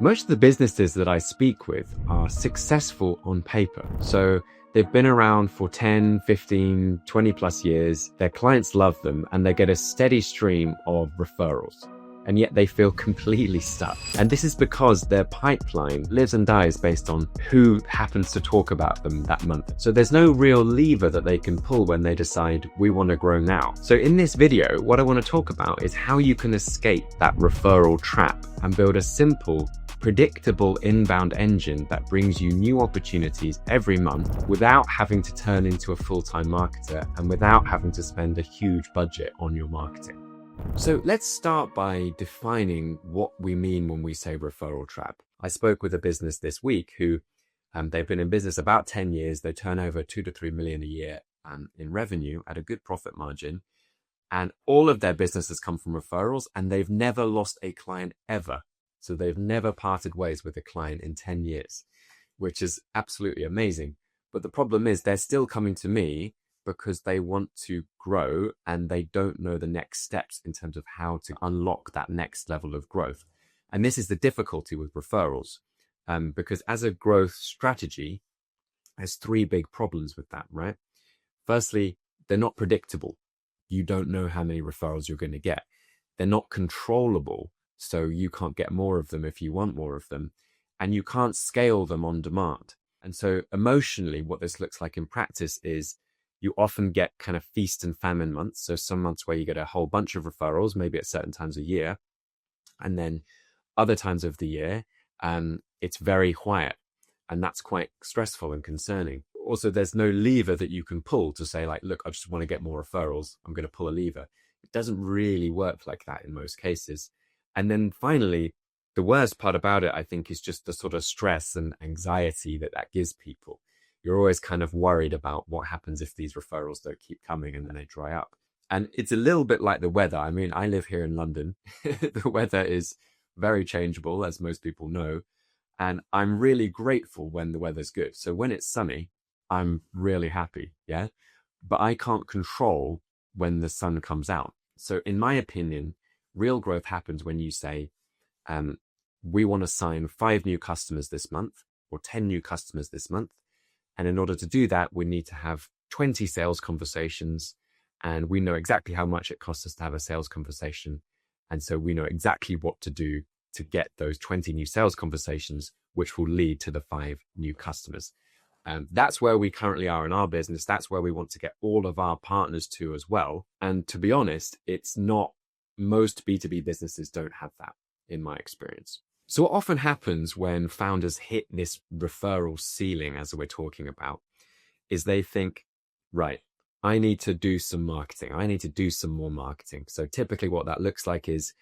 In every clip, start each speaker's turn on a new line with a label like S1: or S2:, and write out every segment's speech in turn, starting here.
S1: Most of the businesses that I speak with are successful on paper. So they've been around for 10, 15, 20 plus years. Their clients love them and they get a steady stream of referrals. And yet they feel completely stuck. And this is because their pipeline lives and dies based on who happens to talk about them that month. So there's no real lever that they can pull when they decide we want to grow now. So in this video, what I want to talk about is how you can escape that referral trap and build a simple, predictable inbound engine that brings you new opportunities every month without having to turn into a full-time marketer and without having to spend a huge budget on your marketing. So let's start by defining what we mean when we say referral trap. I spoke with a business this week who they've been in business about 10 years. They turn over 2 to 3 million a year in revenue at a good profit margin. And all of their business has come from referrals, and they've never lost a client ever. So they've never parted ways with a client in 10 years, which is absolutely amazing. But the problem is they're still coming to me because they want to grow and they don't know the next steps in terms of how to unlock that next level of growth. And this is the difficulty with referrals, because as a growth strategy, there's three big problems with that, right? Firstly, they're not predictable. You don't know how many referrals you're going to get. They're not controllable, so you can't get more of them if you want more of them, and you can't scale them on demand. And so emotionally, what this looks like in practice is you often get kind of feast and famine months. So some months where you get a whole bunch of referrals, maybe at certain times a year. And then other times of the year, it's very quiet. And that's quite stressful and concerning. Also, there's no lever that you can pull to say like, look, I just want to get more referrals. I'm going to pull a lever. It doesn't really work like that in most cases. And then finally, the worst part about it, I think, is just the sort of stress and anxiety that gives people. You're always kind of worried about what happens if these referrals don't keep coming and then they dry up. And it's a little bit like the weather. I mean, I live here in London. The weather is very changeable, as most people know. And I'm really grateful when the weather's good. So when it's sunny, I'm really happy, yeah? But I can't control when the sun comes out. So in my opinion, real growth happens when you say, we want to sign 5 new customers this month or 10 new customers this month. And in order to do that, we need to have 20 sales conversations, and we know exactly how much it costs us to have a sales conversation. And so we know exactly what to do to get those 20 new sales conversations, which will lead to the 5 new customers. That's where we currently are in our business. That's where we want to get all of our partners to as well. And to be honest, it's not, most B2B businesses don't have that in my experience. So what often happens when founders hit this referral ceiling, as we're talking about, is they think, right, I need to do some marketing. I need to do some more marketing. So typically what that looks like is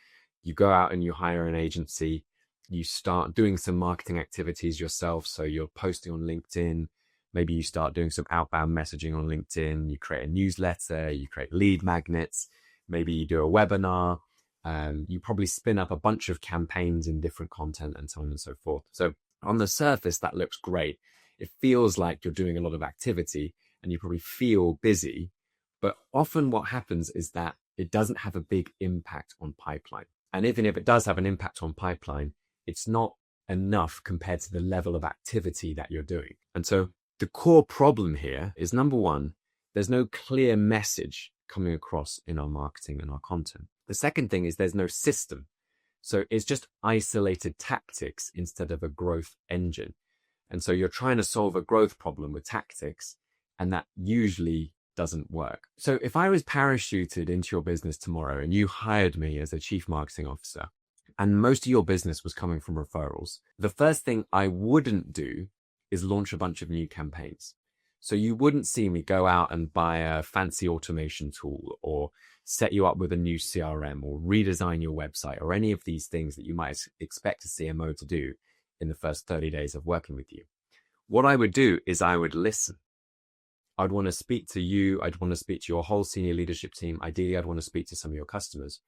S1: you go out and you hire an agency, you start doing some marketing activities yourself. So you're posting on LinkedIn. Maybe you start doing some outbound messaging on LinkedIn. You create a newsletter, you create lead magnets. Maybe you do a webinar. You probably spin up a bunch of campaigns in different content and so on and so forth. So on the surface, that looks great. It feels like you're doing a lot of activity and you probably feel busy. But often what happens is that it doesn't have a big impact on pipeline. And even if it does have an impact on pipeline, it's not enough compared to the level of activity that you're doing. And so the core problem here is, number one, there's no clear message coming across in our marketing and our content. The second thing is there's no system. So it's just isolated tactics instead of a growth engine. And so you're trying to solve a growth problem with tactics, and that usually doesn't work. So if I was parachuted into your business tomorrow and you hired me as a chief marketing officer, and most of your business was coming from referrals, the first thing I wouldn't do is launch a bunch of new campaigns. So you wouldn't see me go out and buy a fancy automation tool or set you up with a new CRM or redesign your website or any of these things that you might expect a CMO to do in the first 30 days of working with you. What I would do is I would listen. I'd want to speak to you. I'd want to speak to your whole senior leadership team. Ideally, I'd want to speak to some of your customers.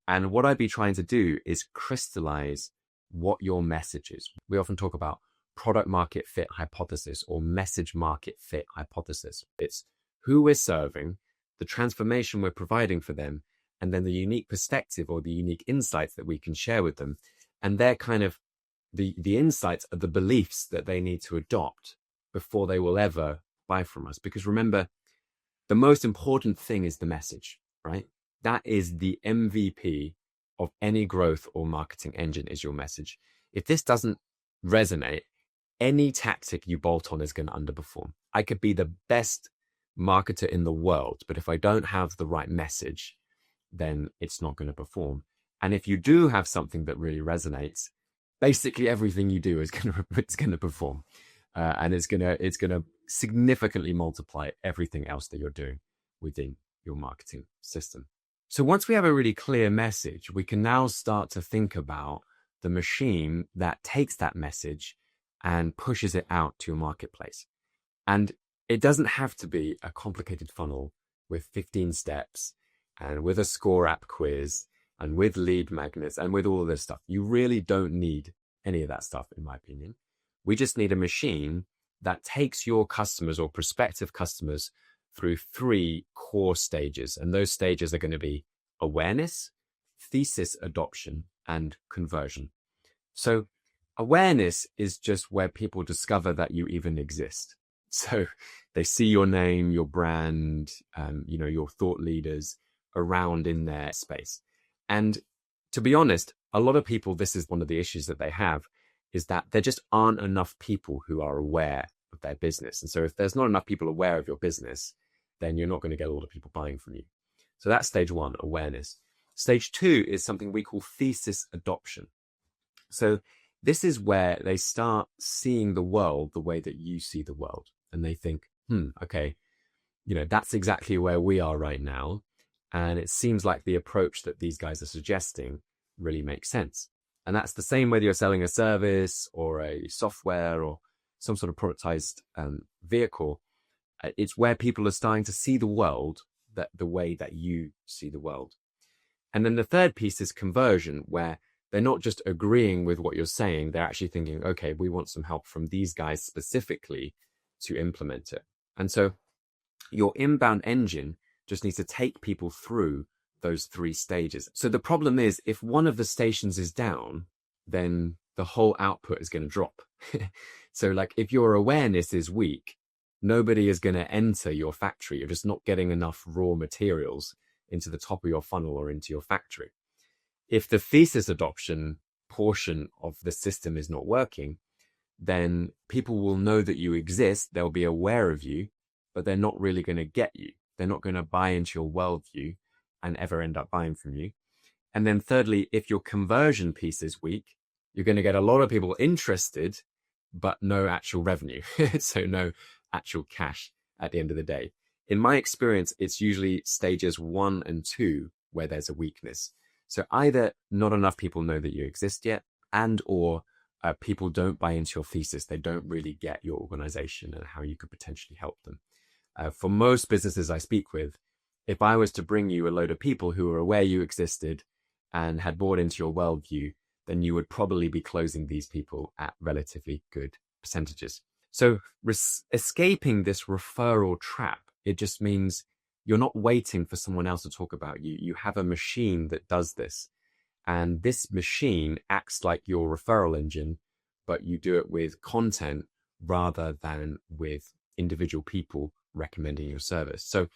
S1: And what I'd be trying to do is crystallize what your message is. We often talk about product market fit hypothesis or message market fit hypothesis. It's who we're serving, the transformation we're providing for them, and then the unique perspective or the unique insights that we can share with them. And their kind of the insights are the beliefs that they need to adopt before they will ever buy from us. Because remember, the most important thing is the message, right? That is the MVP of any growth or marketing engine, is your message. If this doesn't resonate, any tactic you bolt on is going to underperform. I could be the best marketer in the world, but if I don't have the right message, then it's not going to perform. And if you do have something that really resonates, basically everything you do is going to perform, and it's going to significantly multiply everything else that you're doing within your marketing system. So once we have a really clear message, we can now start to think about the machine that takes that message and pushes it out to your marketplace. And it doesn't have to be a complicated funnel with 15 steps and with a score app quiz and with lead magnets and with all of this stuff. You really don't need any of that stuff, in my opinion. We just need a machine that takes your customers or prospective customers through 3 core stages. And those stages are going to be awareness, thesis adoption, and conversion. So awareness is just where people discover that you even exist. So they see your name, your brand, your thought leaders around in their space. And to be honest, a lot of people, this is one of the issues that they have, is that there just aren't enough people who are aware of their business. And so if there's not enough people aware of your business, then you're not going to get a lot of people buying from you. So that's stage 1, awareness. Stage 2 is something we call thesis adoption. So this is where they start seeing the world the way that you see the world. And they think, okay, that's exactly where we are right now. And it seems like the approach that these guys are suggesting really makes sense. And that's the same whether you're selling a service or a software or some sort of productized vehicle. It's where people are starting to see the world the way that you see the world. And then the third piece is conversion, where they're not just agreeing with what you're saying. They're actually thinking, okay, we want some help from these guys specifically to implement it. And so your inbound engine just needs to take people through those 3 stages. So the problem is, if one of the stations is down, then the whole output is going to drop. So like if your awareness is weak, nobody is going to enter your factory. You're just not getting enough raw materials into the top of your funnel or into your factory. If the thesis adoption portion of the system is not working, then people will know that you exist. They'll be aware of you, but they're not really going to get you. They're not going to buy into your worldview and ever end up buying from you. And then thirdly, if your conversion piece is weak, you're going to get a lot of people interested, but no actual revenue. So no actual cash at the end of the day. In my experience, it's usually stages 1 and 2 where there's a weakness. So either not enough people know that you exist yet, and or people don't buy into your thesis. They don't really get your organization and how you could potentially help them. For most businesses I speak with, if I was to bring you a load of people who were aware you existed and had bought into your worldview, then you would probably be closing these people at relatively good percentages. So escaping this referral trap, it just means you're not waiting for someone else to talk about you. You have a machine that does this. And this machine acts like your referral engine, but you do it with content rather than with individual people recommending your service. So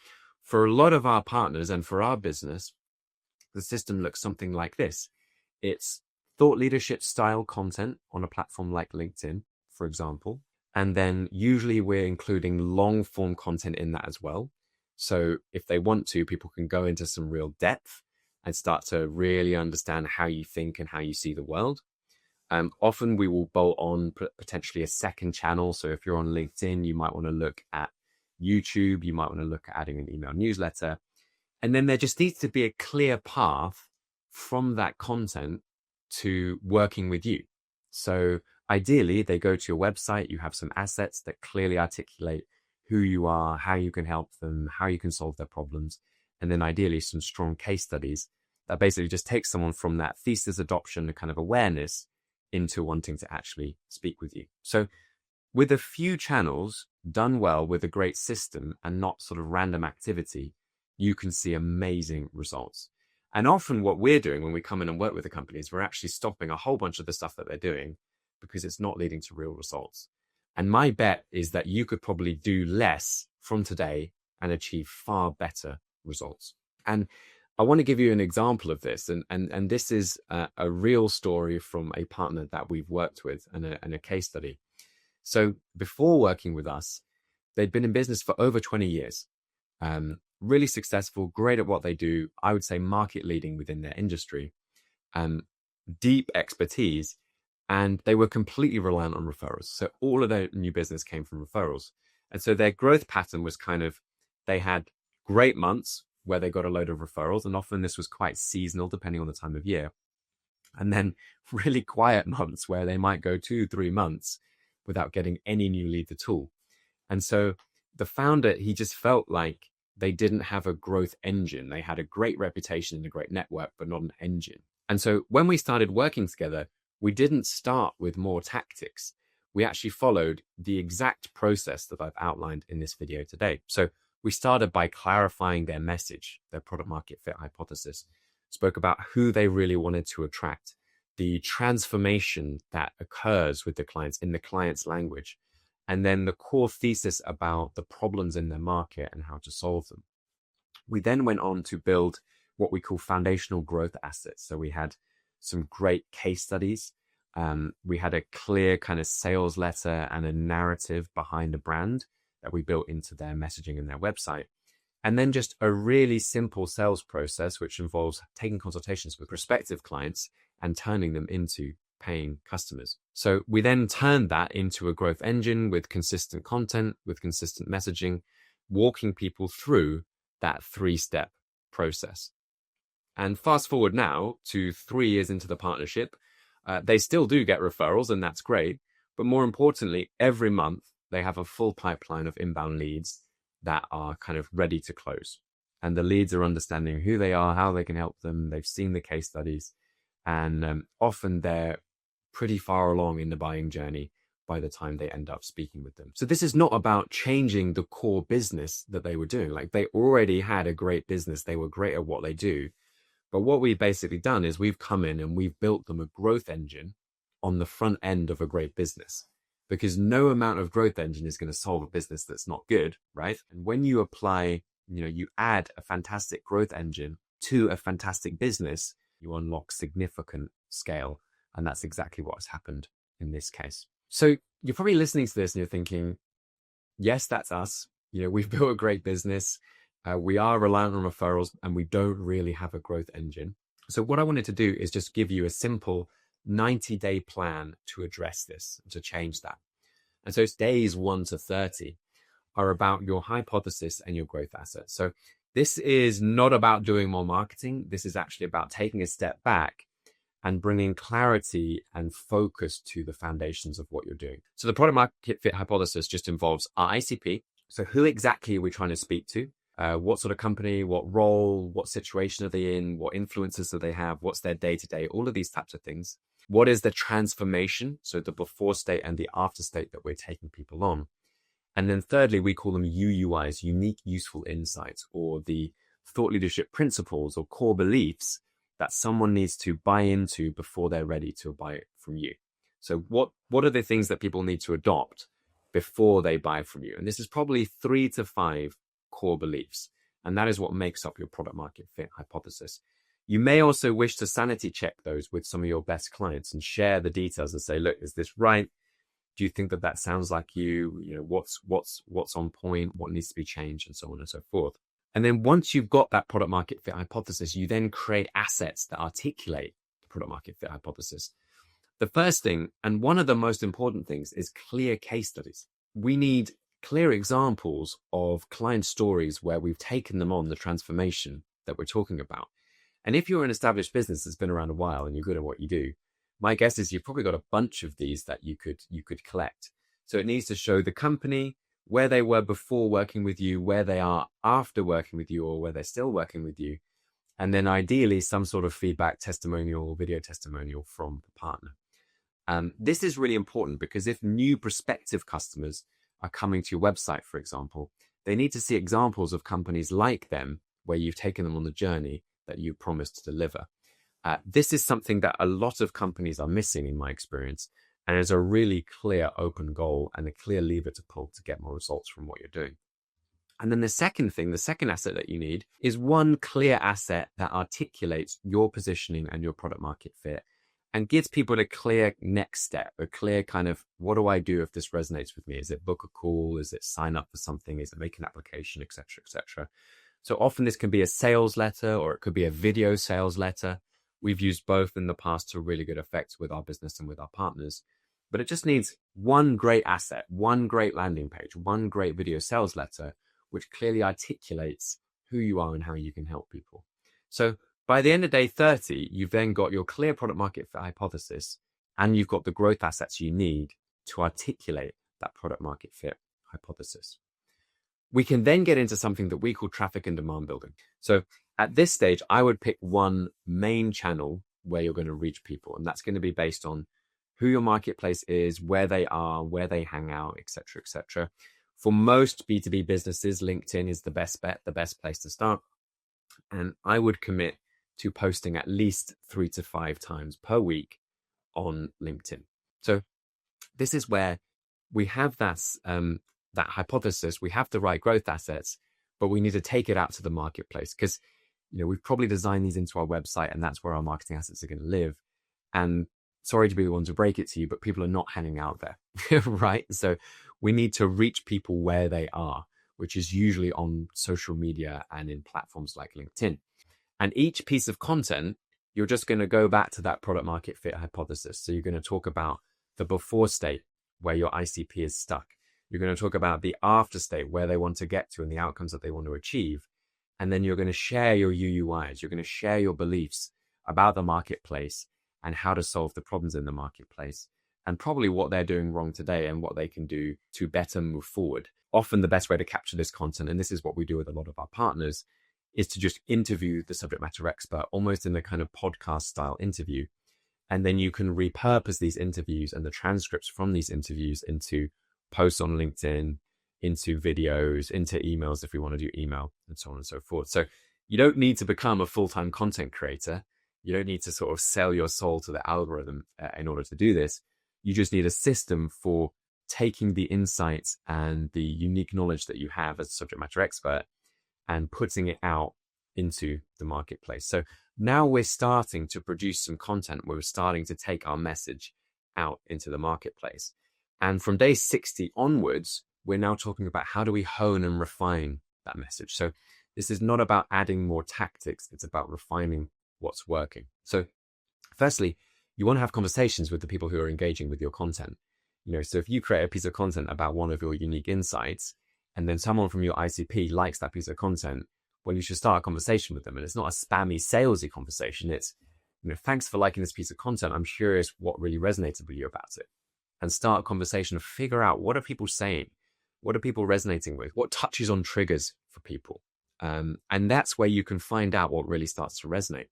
S1: for a lot of our partners and for our business, the system looks something like this. It's thought leadership style content on a platform like LinkedIn, for example. And then usually we're including long form content in that as well. So if they want to, people can go into some real depth and start to really understand how you think and how you see the world. Often we will bolt on potentially a second channel. So if you're on LinkedIn, you might want to look at YouTube, you might want to look at adding an email newsletter. And then there just needs to be a clear path from that content to working with you. So ideally, they go to your website, you have some assets that clearly articulate who you are, how you can help them, how you can solve their problems, and then ideally some strong case studies that basically just take someone from that thesis adoption and kind of awareness into wanting to actually speak with you. So with a few channels done well with a great system and not sort of random activity, you can see amazing results. And often what we're doing when we come in and work with a company is we're actually stopping a whole bunch of the stuff that they're doing because it's not leading to real results. And my bet is that you could probably do less from today and achieve far better results. And I want to give you an example of this. And this is a real story from a partner that we've worked with and a case study. So before working with us, they'd been in business for over 20 years. Really successful, great at what they do. I would say market leading within their industry, deep expertise, and they were completely reliant on referrals. So all of their new business came from referrals. And so their growth pattern was they had great months where they got a load of referrals, and often this was quite seasonal depending on the time of year. And then really quiet months where they might go 2-3 months without getting any new leads at all. And so the founder, he just felt like they didn't have a growth engine. They had a great reputation and a great network, but not an engine. And so when we started working together, we didn't start with more tactics. We actually followed the exact process that I've outlined in this video today. So we started by clarifying their message, their product market fit hypothesis, spoke about who they really wanted to attract, the transformation that occurs with the clients in the client's language, and then the core thesis about the problems in their market and how to solve them. We then went on to build what we call foundational growth assets. So we had some great case studies. We had a clear kind of sales letter and a narrative behind a brand that we built into their messaging and their website. And then just a really simple sales process, which involves taking consultations with prospective clients and turning them into paying customers. So we then turned that into a growth engine with consistent content, with consistent messaging, walking people through that 3-step process. And fast forward now to 3 years into the partnership, they still do get referrals, and that's great. But more importantly, every month they have a full pipeline of inbound leads that are kind of ready to close. And the leads are understanding who they are, how they can help them. They've seen the case studies, and often they're pretty far along in the buying journey by the time they end up speaking with them. So this is not about changing the core business that they were doing. Like, they already had a great business. They were great at what they do. But what we've basically done is we've come in and we've built them a growth engine on the front end of a great business, because no amount of growth engine is going to solve a business that's not good, right? And when you apply, you add a fantastic growth engine to a fantastic business, you unlock significant scale. And that's exactly what has happened in this case. So you're probably listening to this and you're thinking, yes, that's us. We've built a great business. We are reliant on referrals, and we don't really have a growth engine. So what I wanted to do is just give you a simple 90-day plan to address this, to change that. And so days 1 to 30 are about your hypothesis and your growth assets. So this is not about doing more marketing. This is actually about taking a step back and bringing clarity and focus to the foundations of what you're doing. So the product market fit hypothesis just involves our ICP. So who exactly are we trying to speak to? What sort of company, what role, what situation are they in, what influences do they have, what's their day-to-day, all of these types of things. What is the transformation, so the before state and the after state that we're taking people on. And then thirdly, we call them UUIs, unique useful insights, or the thought leadership principles or core beliefs that someone needs to buy into before they're ready to buy it from you. So what are the things that people need to adopt before they buy from you? And this is probably 3 to 5 core beliefs. And that is what makes up your product market fit hypothesis. You may also wish to sanity check those with some of your best clients and share the details and say, look, is this right? Do you think that sounds like you? What's on point? What needs to be changed, and so on and so forth. And then once you've got that product market fit hypothesis, you then create assets that articulate the product market fit hypothesis. The first thing, and one of the most important things, is clear case studies. We need clear examples of client stories where we've taken them on the transformation that we're talking about. And if you're an established business that's been around a while and you're good at what you do, my guess is you've probably got a bunch of these that you could collect. So it needs to show the company, where they were before working with you, where they are after working with you, or where they're still working with you. And then ideally some sort of feedback testimonial or video testimonial from the partner. This is really important because if new prospective customers are coming to your website, for example, they need to see examples of companies like them where you've taken them on the journey that you promised to deliver. This is something that a lot of companies are missing in my experience. And there's a really clear open goal and a clear lever to pull to get more results from what you're doing. And then the second asset that you need is one clear asset that articulates your positioning and your product market fit and gives people a clear next step, a clear kind of, what do I do if this resonates with me? Is it book a call? Is it sign up for something? Is it make an application, et cetera, et cetera? So often this can be a sales letter or it could be a video sales letter. We've used both in the past to really good effect with our business and with our partners. But it just needs one great asset, one great landing page, one great video sales letter, which clearly articulates who you are and how you can help people. So by the end of day 30, you've then got your clear product market fit hypothesis, and you've got the growth assets you need to articulate that product market fit hypothesis. We can then get into something that we call traffic and demand building. So at this stage, I would pick one main channel where you're going to reach people, and that's going to be based on who your marketplace is, where they are, where they hang out, et cetera, et cetera. For most B2B businesses, LinkedIn is the best bet, the best place to start. And I would commit to posting at least 3 to 5 times per week on LinkedIn. So this is where we have that hypothesis, we have the right growth assets, but we need to take it out to the marketplace because, we've probably designed these into our website and that's where our marketing assets are going to live. And sorry to be the one to break it to you, but people are not hanging out there, right? So we need to reach people where they are, which is usually on social media and in platforms like LinkedIn. And each piece of content, you're just going to go back to that product market fit hypothesis. So you're going to talk about the before state where your ICP is stuck. You're going to talk about the after state where they want to get to and the outcomes that they want to achieve. And then you're going to share your UUIs. You're going to share your beliefs about the marketplace and how to solve the problems in the marketplace and probably what they're doing wrong today and what they can do to better move forward. Often the best way to capture this content, and this is what we do with a lot of our partners, is to just interview the subject matter expert almost in the kind of podcast style interview. And then you can repurpose these interviews and the transcripts from these interviews into posts on LinkedIn, into videos, into emails if we want to do email, and so on and so forth. So you don't need to become a full-time content creator. You don't need to sort of sell your soul to the algorithm in order to do this. You just need a system for taking the insights and the unique knowledge that you have as a subject matter expert and putting it out into the marketplace. So now we're starting to produce some content where we're starting to take our message out into the marketplace. And from day 60 onwards, we're now talking about how do we hone and refine that message. So this is not about adding more tactics. It's about refining what's working. So firstly, you want to have conversations with the people who are engaging with your content. So if you create a piece of content about one of your unique insights, and then someone from your ICP likes that piece of content, well, you should start a conversation with them. And it's not a spammy, salesy conversation. It's, thanks for liking this piece of content. I'm curious what really resonated with you about it. And start a conversation and figure out, what are people saying? What are people resonating with? What touches on triggers for people? And that's where you can find out what really starts to resonate.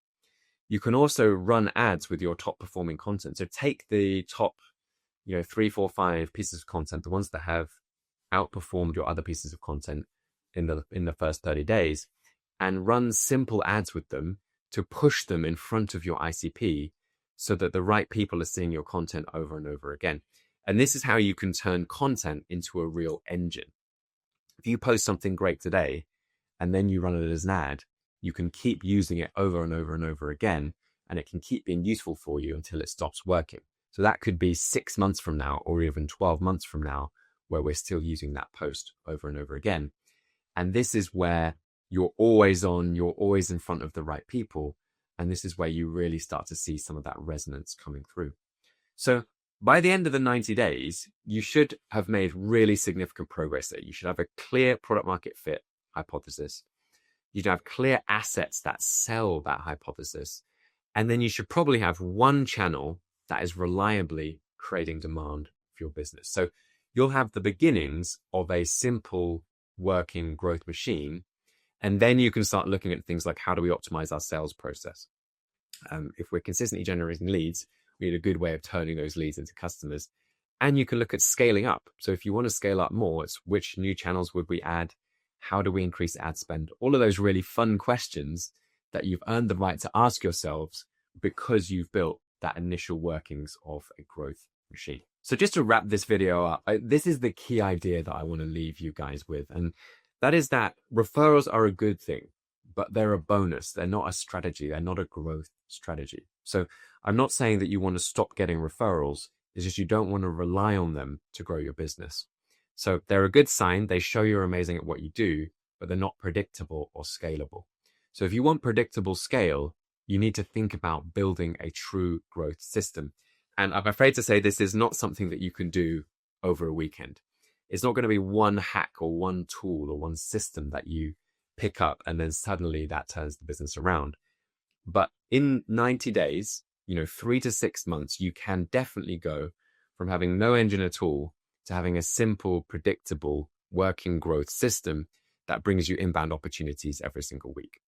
S1: You can also run ads with your top performing content. So take the top, 3, 4, 5 pieces of content, the ones that have outperformed your other pieces of content in the first 30 days, and run simple ads with them to push them in front of your ICP so that the right people are seeing your content over and over again. And this is how you can turn content into a real engine. If you post something great today and then you run it as an ad, you can keep using it over and over and over again, and it can keep being useful for you until it stops working. So that could be 6 months from now or even 12 months from now where we're still using that post over and over again. And this is where you're always on, you're always in front of the right people. And this is where you really start to see some of that resonance coming through. So by the end of the 90 days, you should have made really significant progress there. You should have a clear product market fit hypothesis. You'd have clear assets that sell that hypothesis. And then you should probably have one channel that is reliably creating demand for your business. So you'll have the beginnings of a simple working growth machine. And then you can start looking at things like, how do we optimize our sales process? If we're consistently generating leads, we need a good way of turning those leads into customers. And you can look at scaling up. So if you want to scale up more, it's which new channels would we add? How do we increase ad spend? All of those really fun questions that you've earned the right to ask yourselves because you've built that initial workings of a growth sheet. So just to wrap this video up, this is the key idea that I want to leave you guys with. And that is that referrals are a good thing, but they're a bonus. They're not a strategy. They're not a growth strategy. So I'm not saying that you want to stop getting referrals. It's just you don't want to rely on them to grow your business. So they're a good sign. They show you're amazing at what you do, but they're not predictable or scalable. So if you want predictable scale, you need to think about building a true growth system. And I'm afraid to say this is not something that you can do over a weekend. It's not going to be one hack or one tool or one system that you pick up and then suddenly that turns the business around. But in 90 days, 3 to 6 months, you can definitely go from having no engine at all to having a simple, predictable, working growth system that brings you inbound opportunities every single week.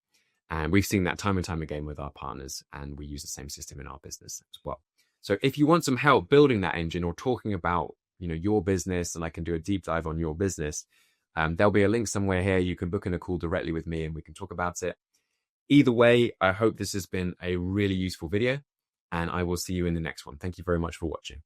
S1: And we've seen that time and time again with our partners, and we use the same system in our business as well. So if you want some help building that engine or talking about, your business, and I can do a deep dive on your business, there'll be a link somewhere here. You can book in a call directly with me and we can talk about it. Either way, I hope this has been a really useful video, and I will see you in the next one. Thank you very much for watching.